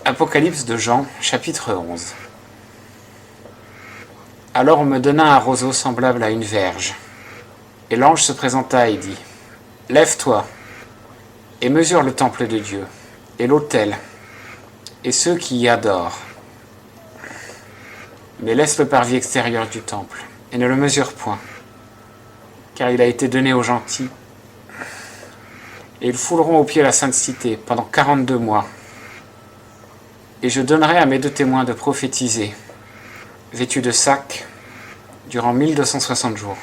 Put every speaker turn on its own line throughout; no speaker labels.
Apocalypse de Jean, chapitre 11. Alors on me donna un roseau semblable à une verge. Et l'ange se présenta et dit : Lève-toi, et mesure le temple de Dieu, et l'autel, et ceux qui y adorent. Mais laisse le parvis extérieur du temple, et ne le mesure point, car il a été donné aux gentils. Et ils fouleront au pied la sainte cité pendant 42 mois. Et je donnerai à mes 2 témoins de prophétiser, vêtus de sac, durant 1260 jours.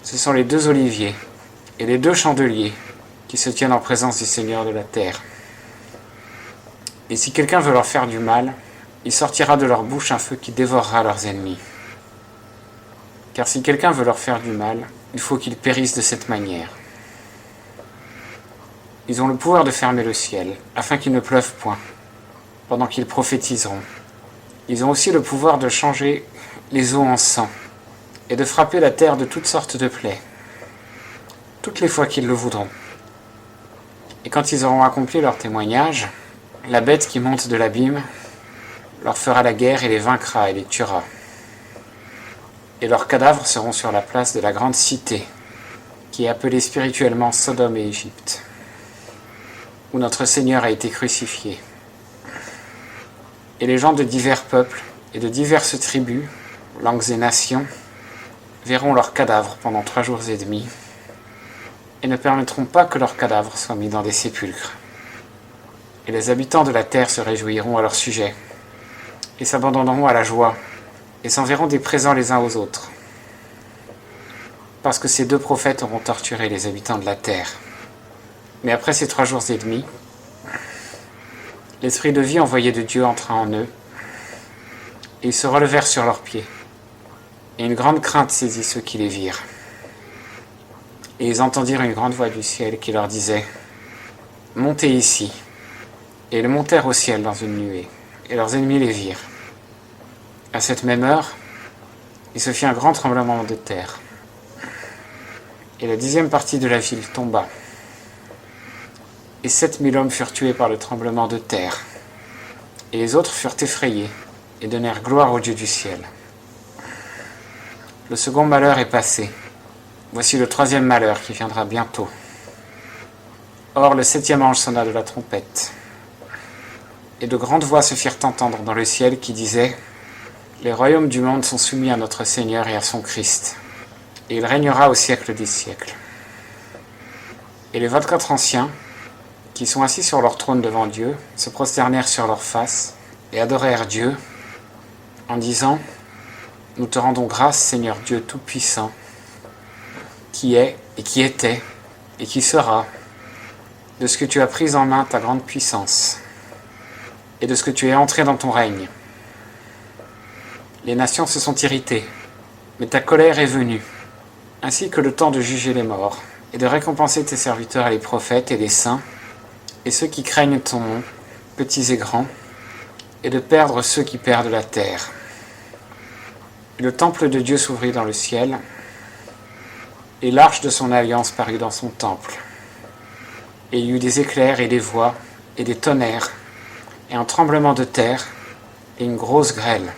Ce sont les 2 oliviers et les 2 chandeliers qui se tiennent en présence du Seigneur de la terre. Et si quelqu'un veut leur faire du mal, il sortira de leur bouche un feu qui dévorera leurs ennemis. Car si quelqu'un veut leur faire du mal, il faut qu'ils périssent de cette manière. Ils ont le pouvoir de fermer le ciel, afin qu'il ne pleuve point, pendant qu'ils prophétiseront. Ils ont aussi le pouvoir de changer les eaux en sang, et de frapper la terre de toutes sortes de plaies, toutes les fois qu'ils le voudront. Et quand ils auront accompli leur témoignage, la bête qui monte de l'abîme leur fera la guerre et les vaincra et les tuera. Et leurs cadavres seront sur la place de la grande cité, qui est appelée spirituellement Sodome et Égypte, où notre Seigneur a été crucifié. Et les gens de divers peuples et de diverses tribus, langues et nations, verront leurs cadavres pendant 3 jours et demi, et ne permettront pas que leurs cadavres soient mis dans des sépulcres. Et les habitants de la terre se réjouiront à leur sujet, et s'abandonneront à la joie, et s'enverront des présents les uns aux autres, parce que ces 2 prophètes auront torturé les habitants de la terre. Mais après ces 3 jours et demi, l'esprit de vie envoyé de Dieu entra en eux, et ils se relevèrent sur leurs pieds. Et une grande crainte saisit ceux qui les virent. Et ils entendirent une grande voix du ciel qui leur disait : Montez ici. Et ils montèrent au ciel dans une nuée, et leurs ennemis les virent. À cette même heure, il se fit un grand tremblement de terre, et la 10e partie de la ville tomba. Et 7000 hommes furent tués par le tremblement de terre. Et les autres furent effrayés et donnèrent gloire au Dieu du ciel. Le second malheur est passé. Voici le 3e malheur qui viendra bientôt. Or le 7e ange sonna de la trompette. Et de grandes voix se firent entendre dans le ciel qui disaient : Les royaumes du monde sont soumis à notre Seigneur et à son Christ, et il régnera au siècle des siècles. Et les 24 anciens, qui sont assis sur leur trône devant Dieu, se prosternèrent sur leurs faces et adorèrent Dieu, en disant : Nous te rendons grâce, Seigneur Dieu Tout-Puissant, qui est et qui était et qui sera, de ce que tu as pris en main ta grande puissance, et de ce que tu es entré dans ton règne. Les nations se sont irritées, mais ta colère est venue, ainsi que le temps de juger les morts, et de récompenser tes serviteurs les prophètes et les saints, et ceux qui craignent ton nom, petits et grands, et de perdre ceux qui perdent la terre. Et le temple de Dieu s'ouvrit dans le ciel, et l'arche de son alliance parut dans son temple. Et il y eut des éclairs et des voix, et des tonnerres, et un tremblement de terre, et une grosse grêle.